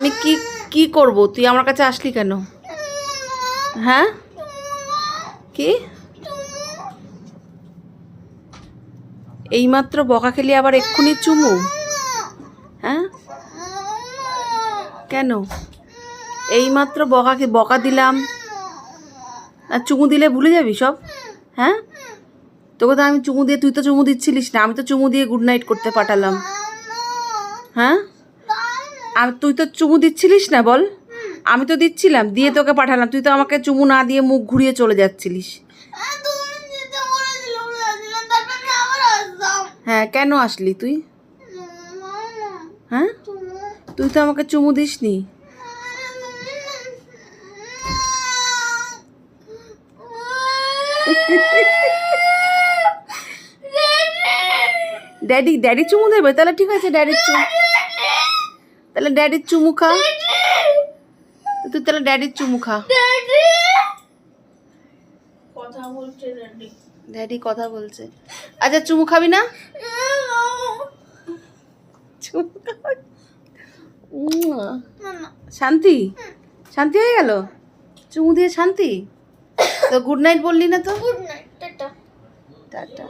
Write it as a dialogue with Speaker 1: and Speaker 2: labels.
Speaker 1: আমি কি কি করব? তুই আমার কাছে আসলি কেন? হ্যাঁ কি এইমাত্র বকা খেলি আবার এক্ষুনি চুমু? হ্যাঁ কেন? এইমাত্র বকা দিলাম আর চুমু দিলে ভুলে যাবি সব? হ্যাঁ তোকে তো আমি চুমু দিয়ে, তুই তো চুমু দিচ্ছিলিস না, আমি তো চুমু দিয়ে গুড নাইট করতে পাঠালাম। হ্যাঁ আর তুই তো চুমু দিচ্ছিলিস না বল? আমি তো দিচ্ছিলাম, দিয়ে তোকে পাঠালাম, তুই তো আমাকে চুমু না দিয়ে মুখ ঘুরিয়ে চলে যাচ্ছিলিস। হ্যাঁ কেন আসলি তুই? হ্যাঁ তুই তো আমাকে চুমু দিসনি। ড্যাডি চুমু দেবে? তাহলে ঠিক আছে, তাহলে ড্যাডির চুমু খা। তুই তাহলে ড্যাডির চুমু খা। ড্যাডি কথা বলছে। আচ্ছা চুমু খাবি না? শান্তি শান্তি হয়ে গেল চুমু দিয়ে? শান্তি তো গুড নাইট বললি না তো?
Speaker 2: Good night, tata.
Speaker 1: টাটা।